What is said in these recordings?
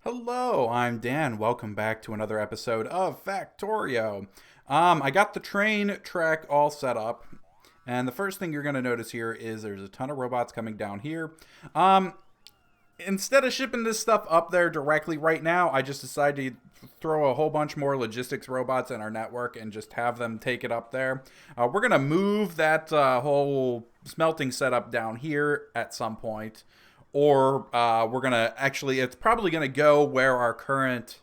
Hello, I'm Dan. Welcome back to another episode of Factorio. I got the train track all set up, and the first thing you're going to notice here is there's a ton of robots coming down here. Um, Instead of shipping this stuff up there directly right now, I just decided to throw a whole bunch more logistics robots in our network and just have them take it up there. We're going to move that whole smelting setup down here at some point. Or we're going to actually, it's probably going to go where our current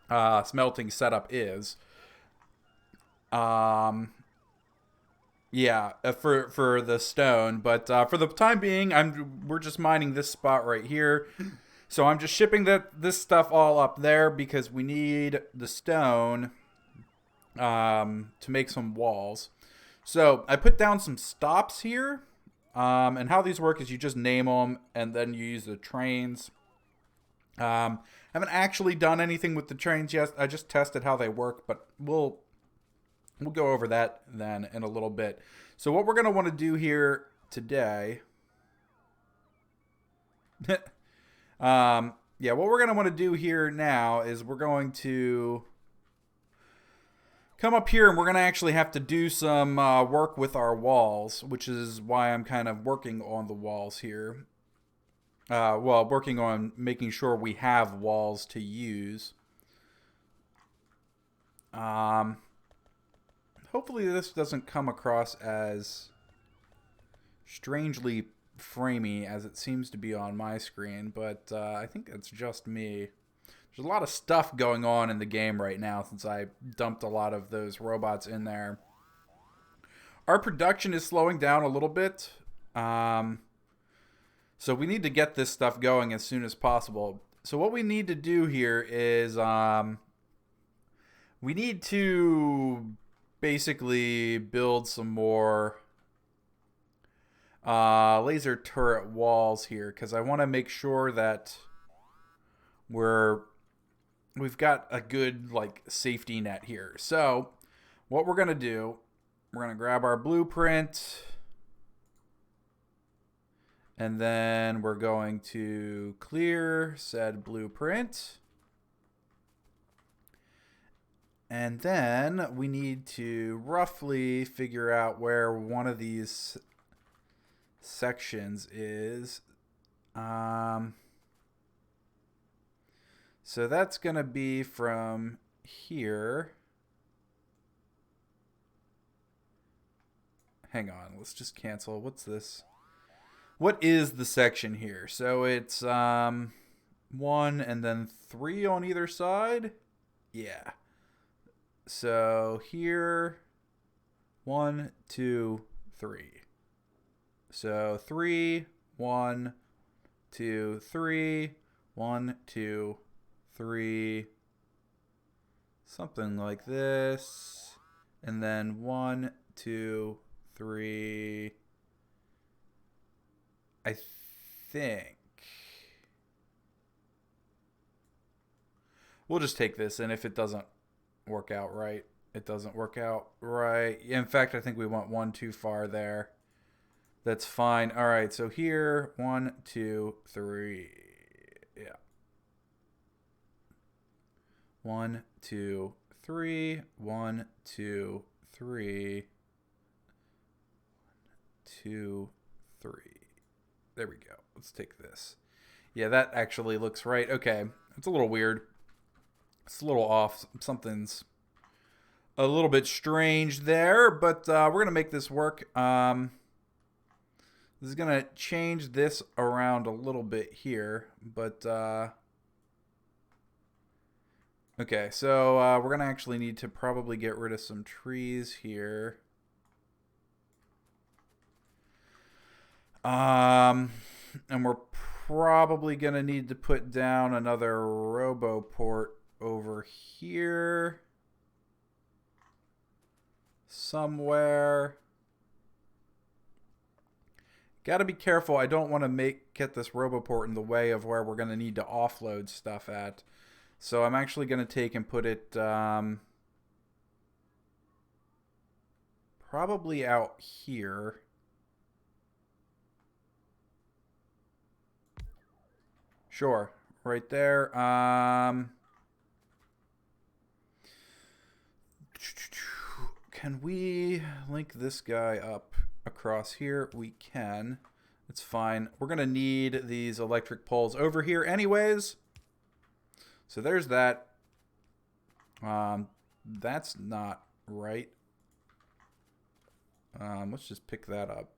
smelting setup is. Um, yeah, for the stone, but for the time being, we're just mining this spot right here. So I'm just shipping this stuff all up there because we need the stone to make some walls. So I put down some stops here, and how these work is you just name them and then you use the trains. Haven't actually done anything with the trains yet. I just tested how they work, but we'll go over that then in a little bit. So what we're going to want to do here today, yeah, what we're going to want to do here now is we're going to come up here and we're going to actually have to do some work with our walls, which is why I'm kind of working on the walls here. Well, working on making sure we have walls to use. Hopefully this doesn't come across as strangely framey as it seems to be on my screen, but I think it's just me. There's a lot of stuff going on in the game right now since I dumped a lot of those robots in there. Our production is slowing down a little bit, so we need to get this stuff going as soon as possible. So what we need to do here is we need to basically build some more laser turret walls here because I want to make sure that we've got a good like safety net here. So what we're gonna do, we're gonna grab our blueprint and then we're going to clear said blueprint. And then we need to roughly figure out where one of these sections is. So that's going to be from here. Hang on, let's just cancel. What's this? What is the section here? So it's 1 and then 3 on either side. Yeah. So here, 1, 2, 3. So 3, 1, 2, 3, 1, 2, 3. Something like this. And then 1, 2, 3. I think. We'll just take this, and if it doesn't work out right, it doesn't work out right. In fact, I think we went 1 too far there. That's fine. All right, so here, 1, 2, 3. Yeah. 1, 2, 3. 1, 2, 3. 2, 3. There we go. Let's take this. Yeah, that actually looks right. Okay, it's a little weird. It's a little off. Something's a little bit strange there, but we're going to make this work. This is going to change this around a little bit here, but okay, so we're going to actually need to probably get rid of some trees here. And we're probably going to need to put down another RoboPort over here somewhere. Got to be careful. I don't want to get this RoboPort in the way of where we're going to need to offload stuff at. So I'm actually going to take and put it probably out here. Sure. right there. Can we link this guy up across here? We can. It's fine. We're going to need these electric poles over here anyways. So there's that. That's not right. Let's just pick that up.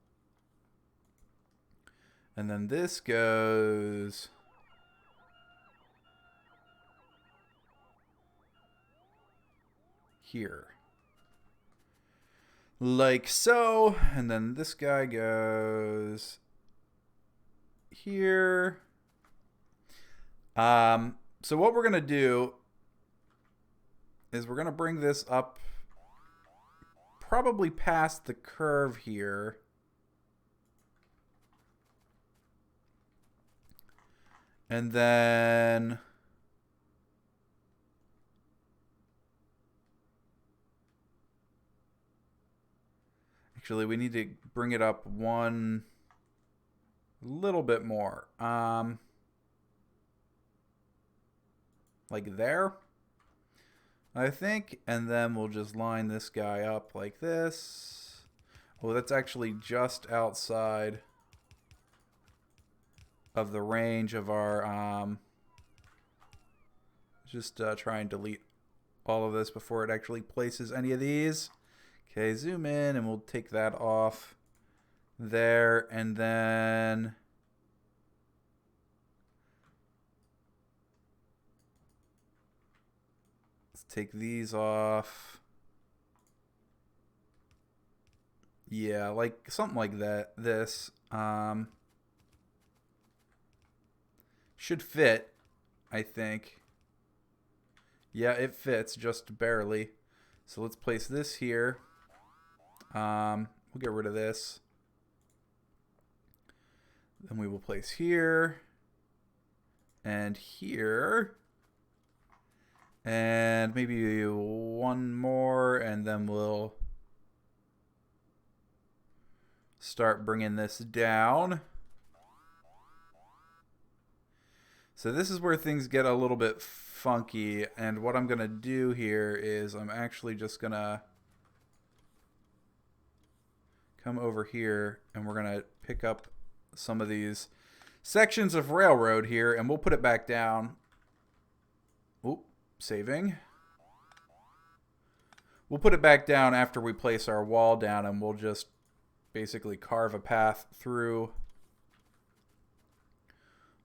And then this goes here. Like so. And then this guy goes here. So what we're going to do is we're going to bring this up probably past the curve here. And then actually we need to bring it up one little bit more. Like there, I think. And then we'll just line this guy up like this. Oh, that's actually just outside of the range of our just try and delete all of this before it actually places any of these. Okay, zoom in and we'll take that off there, and then let's take these off. Yeah, like something like that. This should fit, I think. Yeah, it fits just barely. So let's place this here. We'll get rid of this. Then we will place here and here. And maybe one more, and then we'll start bringing this down. So this is where things get a little bit funky, and what I'm going to do here is I'm actually just going to come over here, and we're going to pick up some of these sections of railroad here, and we'll put it back down. Oop, saving. We'll put it back down after we place our wall down, and we'll just basically carve a path through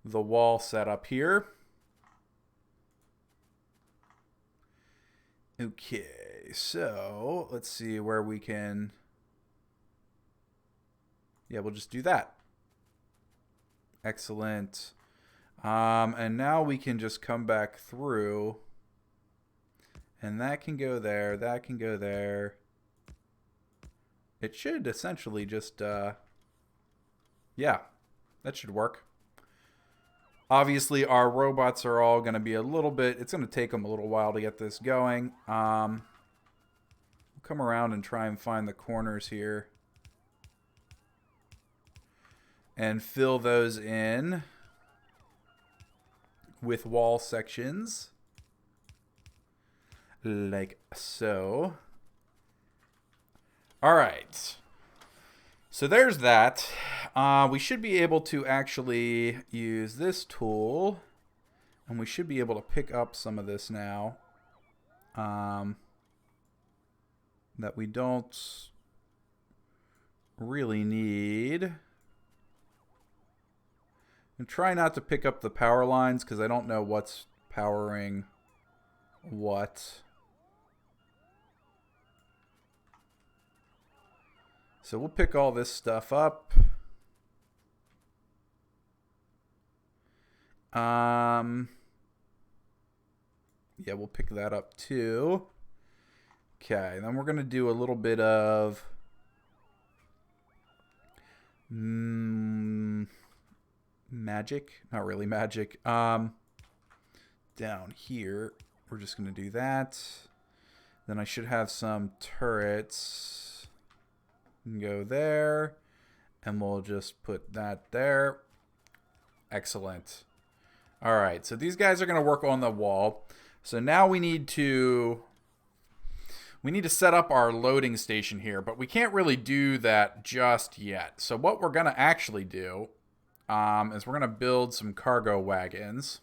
the wall set up here. Okay, so let's see where we can. Yeah, we'll just do that. Excellent. And now we can just come back through, and that can go there, that can go there. It should essentially just yeah, that should work. Obviously, our robots are all going to be a little bit, it's going to take them a little while to get this going. We'll come around and try and find the corners here and fill those in with wall sections like so. All right. So there's that. We should be able to actually use this tool, and we should be able to pick up some of this now that we don't really need. And try not to pick up the power lines because I don't know what's powering what. So we'll pick all this stuff up. Yeah, we'll pick that up too. Okay, then we're going to do a little bit of magic. Not really magic. Down here, we're just going to do that. Then I should have some turrets. Go there, and we'll just put that there. Excellent. All right, so these guys are going to work on the wall. So now we need to set up our loading station here, but we can't really do that just yet. So what we're going to actually do is we're going to build some cargo wagons.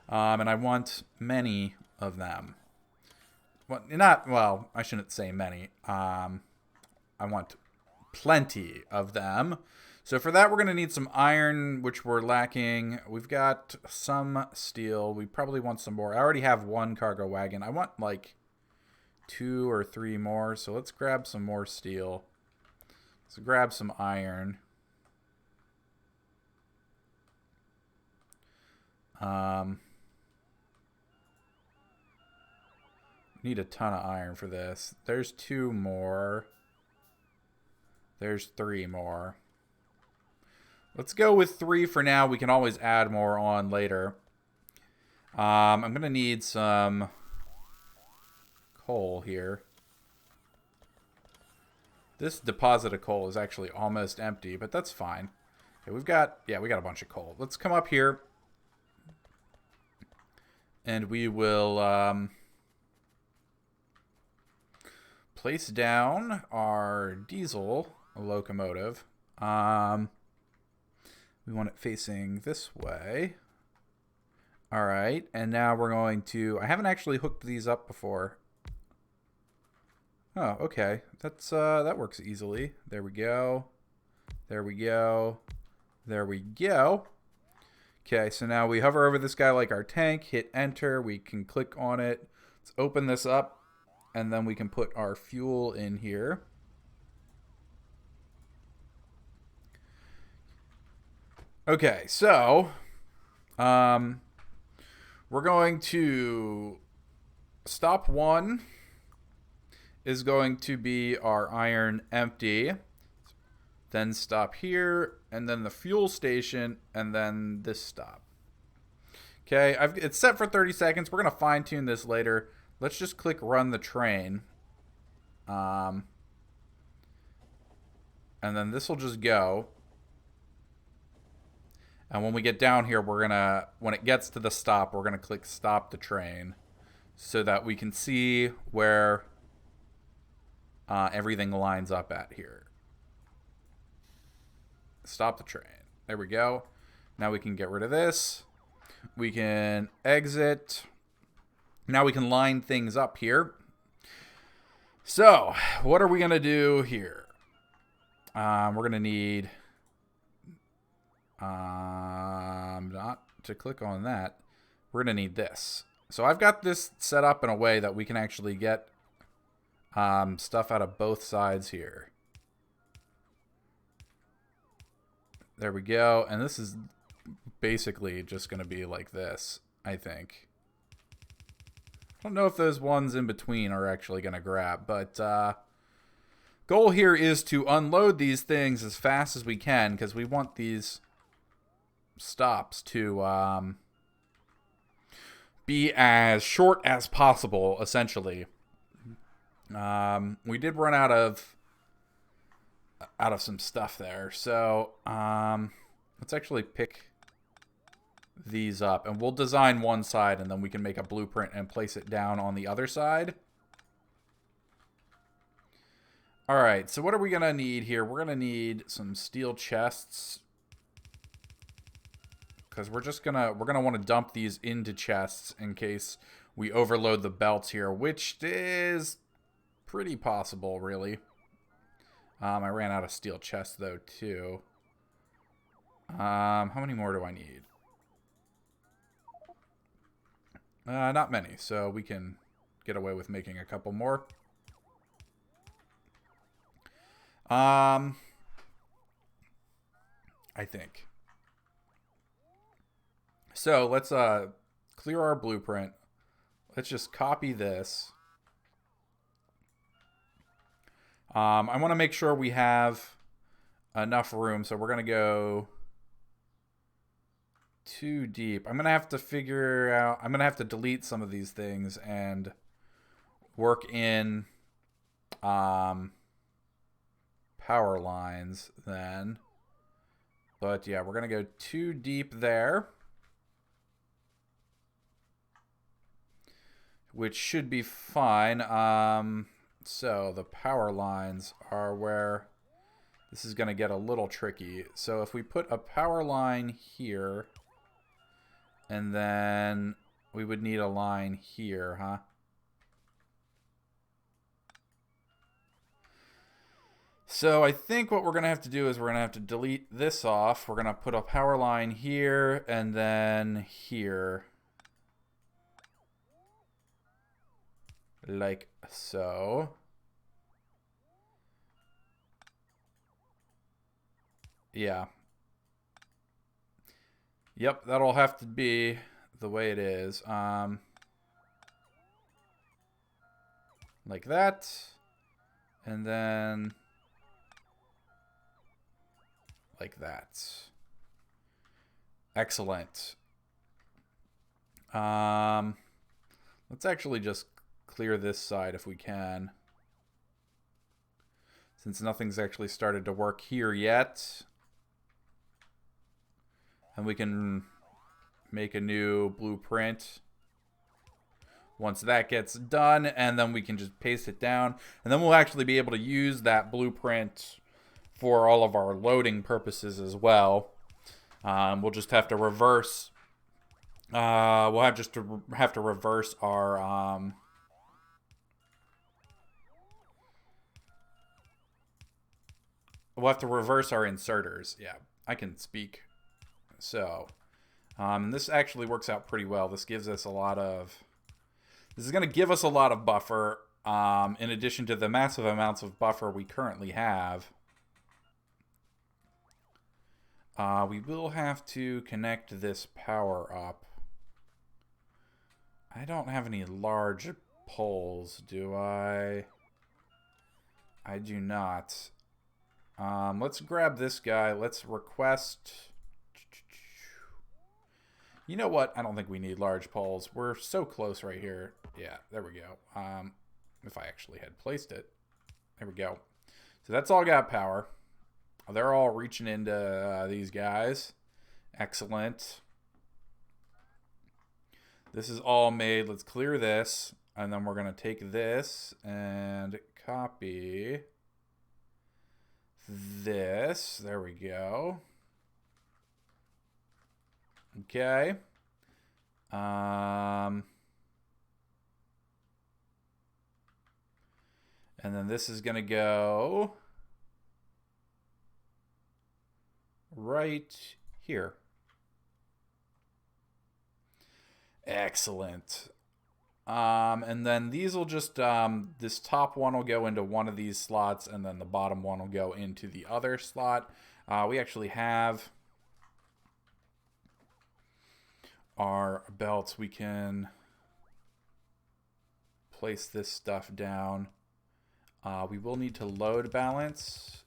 And I want many of them. Well, I shouldn't say many. I want plenty of them. So for that, we're going to need some iron, which we're lacking. We've got some steel. We probably want some more. I already have one cargo wagon. I want like 2 or 3 more. So let's grab some more steel. Let's grab some iron. Need a ton of iron for this. There's 2 more. There's 3 more. Let's go with 3 for now. We can always add more on later. I'm going to need some coal here. This deposit of coal is actually almost empty, but that's fine. Okay, we got a bunch of coal. Let's come up here. And we will place down our diesel locomotive. We want it facing this way. All right, and now we're going to... I haven't actually hooked these up before. Oh, okay. That works easily. There we go. There we go. There we go. Okay, so now we hover over this guy like our tank, hit enter, we can click on it. Let's open this up, and then we can put our fuel in here. Okay, so we're going to stop 1 is going to be our iron empty. Then stop here, and then the fuel station, and then this stop. Okay, it's set for 30 seconds. We're going to fine tune this later. Let's just click run the train. And then this will just go. And when we get down here, when it gets to the stop, we're going to click stop the train so that we can see where everything lines up at here. Stop the train. There we go. Now we can get rid of this. We can exit. Now we can line things up here. So, what are we going to do here? We're going to need... not to click on that. We're going to need this. So I've got this set up in a way that we can actually get stuff out of both sides here. There we go. And this is basically just going to be like this, I think. I don't know if those ones in between are actually going to grab, but goal here is to unload these things as fast as we can because we want these stops to be as short as possible, essentially. We did run out of some stuff there, so let's actually pick these up, and we'll design one side, and then we can make a blueprint and place it down on the other side. All right, so what are we gonna need here? We're gonna need some steel chests because we're gonna want to dump these into chests in case we overload the belts here, which is pretty possible, really. I ran out of steel chests though too. How many more do I need? Not many, so we can get away with making a couple more. I think. So let's clear our blueprint. Let's just copy this. I want to make sure we have enough room, so we're going to go too deep. I'm going to have to figure out... I'm going to have to delete some of these things and work in power lines then. But yeah, we're going to go too deep there. Which should be fine. So the power lines are where this is going to get a little tricky. So if we put a power line here, and then we would need a line here, huh? So I think what we're going to have to do is we're going to have to delete this off. We're going to put a power line here and then here. Like so. Yeah. Yep, that'll have to be the way it is. Like that. And then like that. Excellent. Let's actually just clear this side if we can. Since nothing's actually started to work here yet. And we can make a new blueprint once that gets done, and then we can just paste it down, and then we'll actually be able to use that blueprint for all of our loading purposes as well. We'll just have to reverse. We'll have to reverse our. We'll have to reverse our inserters. Yeah, I can speak. So, this actually works out pretty well. This gives us a lot of. This is going to give us a lot of buffer, in addition to the massive amounts of buffer we currently have. We will have to connect this power up. I don't have any large poles, do I? I do not. Let's grab this guy. Let's request... You know what? I don't think we need large poles. We're so close right here. Yeah, there we go. If I actually had placed it. There we go. So that's all got power. They're all reaching into these guys. Excellent. This is all made. Let's clear this. And then we're going to take this and copy this. There we go. Okay. And then this is going to go right here. Excellent. And then these will just, this top one will go into one of these slots, and then the bottom one will go into the other slot. We actually have our belts. We can place this stuff down. We will need to load balance.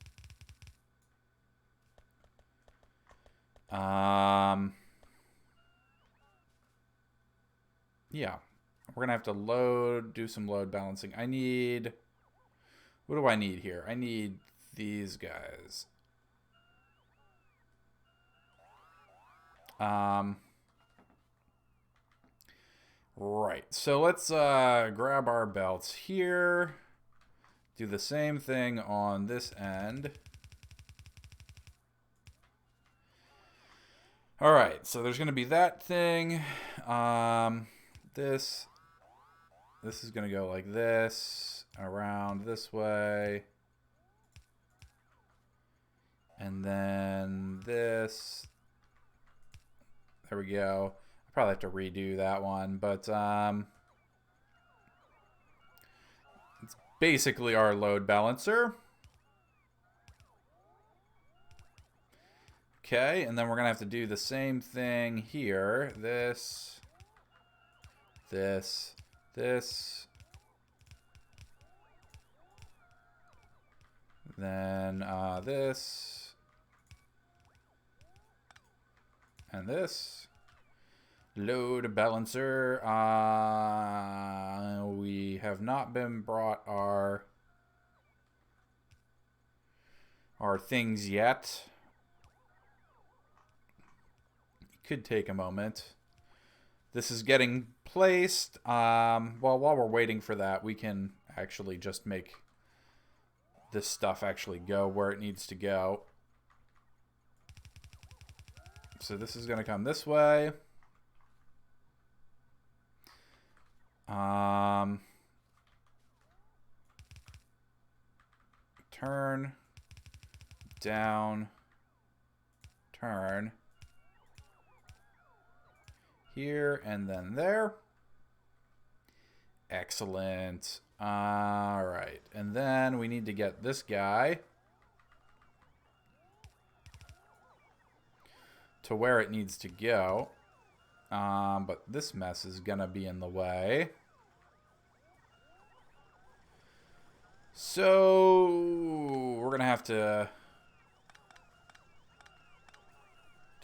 Yeah, we're gonna have to do some load balancing. I need, what do I need here? I need these guys. Right, so let's grab our belts here. Do the same thing on this end. All right, so there's going to be that thing. This is going to go like this, around this way. And then this. There we go. I probably have to redo that one, but it's basically our load balancer. Okay, and then we're gonna have to do the same thing here. This, this, then this, and this. Load balancer. We have not been brought our things yet. could take a moment. This is getting placed. Well, while we're waiting for that, we can actually just make this stuff actually go where it needs to go. So this is going to come this way. Turn, down, turn. Here and then there. Excellent. All right. And then we need to get this guy to where it needs to go. But this mess is going to be in the way. So we're going to have to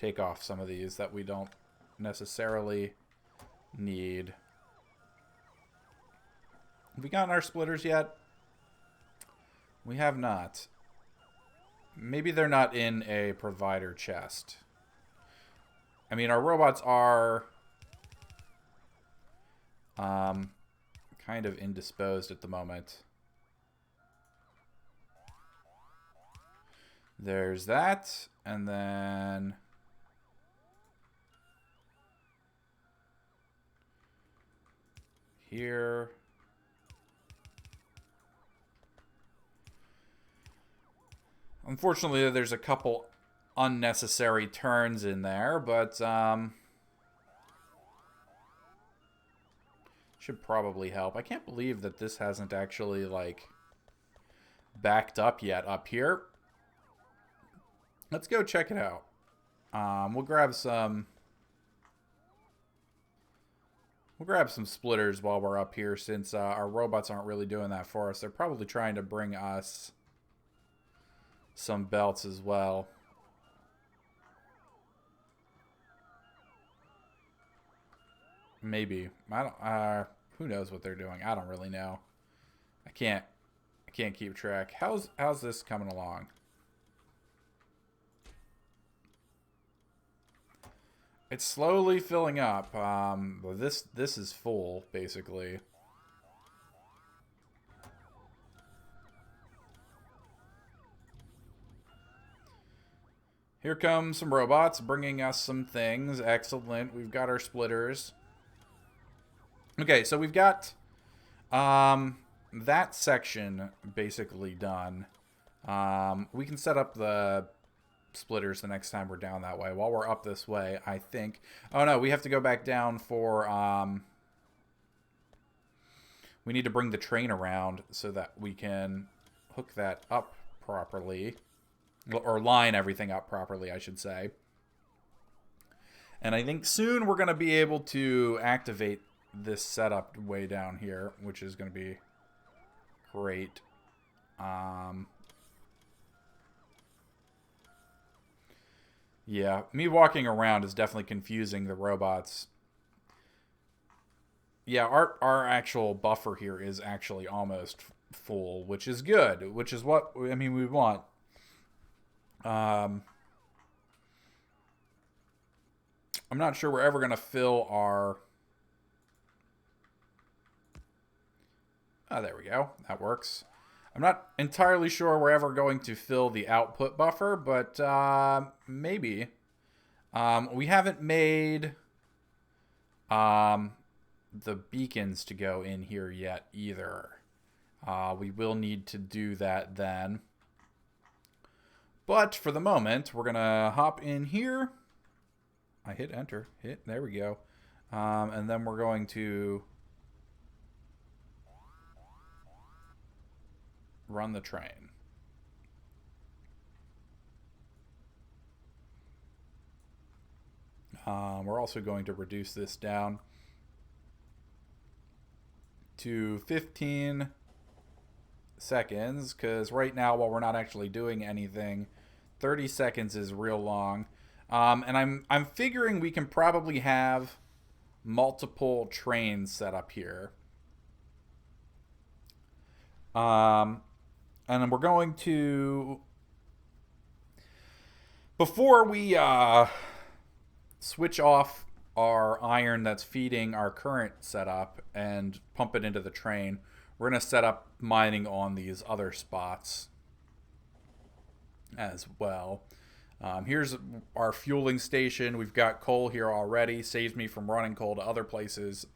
take off some of these that we don't necessarily need. Have we gotten our splitters yet? We have not. Maybe they're not in a provider chest. I mean, our robots are kind of indisposed at the moment. There's that, and then here. Unfortunately, there's a couple unnecessary turns in there, but should probably help. I can't believe that this hasn't actually, like, backed up yet up here. Let's go check it out. We'll grab some splitters while we're up here, since our robots aren't really doing that for us. They're probably trying to bring us some belts as well. Maybe. I don't who knows what they're doing? I don't really know. I can't keep track. How's this coming along? It's slowly filling up. This is full, basically. Here come some robots bringing us some things. Excellent. We've got our splitters. Okay, so we've got that section basically done. We can set up the splitters the next time we're down that way. While we're up this way, I think. Oh no, we have to go back down for we need to bring the train around so that we can hook that up properly, or line everything up properly, I should say. And I think soon we're going to be able to activate this setup way down here, which is going to be great. Yeah, me walking around is definitely confusing the robots. Yeah, our actual buffer here is actually almost full, which is good, which is what, I mean, we want. I'm not sure we're ever going to fill our... Oh, there we go. That works. I'm not entirely sure we're ever going to fill the output buffer, but maybe. We haven't made the beacons to go in here yet either. We will need to do that then. But for the moment, we're going to hop in here. I hit enter. There we go. And then we're going to run the train. We're also going to reduce this down to 15 seconds, because right now, while we're not actually doing anything, 30 seconds is real long. And I'm figuring we can probably have multiple trains set up here. And we're going to, before we switch off our iron that's feeding our current setup and pump it into the train. We're going to set up mining on these other spots as well. Here's our fueling station. We've got coal here already. Saves me from running coal to other places.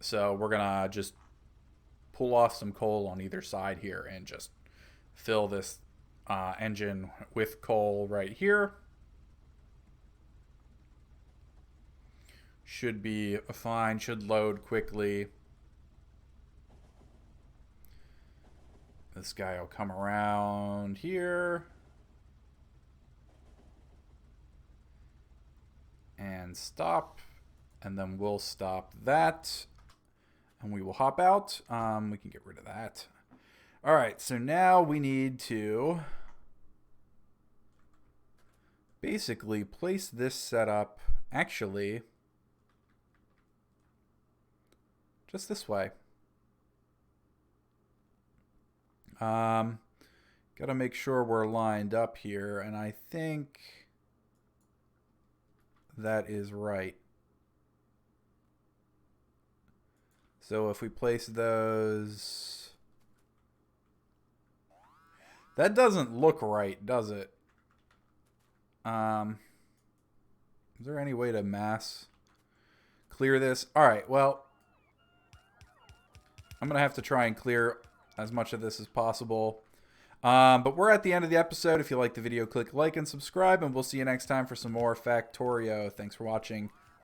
So we're going to just pull off some coal on either side here and just fill this engine with coal right here. Should be fine. Should load quickly. This guy will come around here. And stop. And then we'll stop that. And we will hop out. We can get rid of that. All right, so now we need to basically place this setup, actually, just this way. Got to make sure we're lined up here, and I think that is right. So if we place those... That doesn't look right, does it? Is there any way to mass clear this? All right, well, I'm going to have to try and clear as much of this as possible. But we're at the end of the episode. If you like the video, click like and subscribe, and we'll see you next time for some more Factorio. Thanks for watching.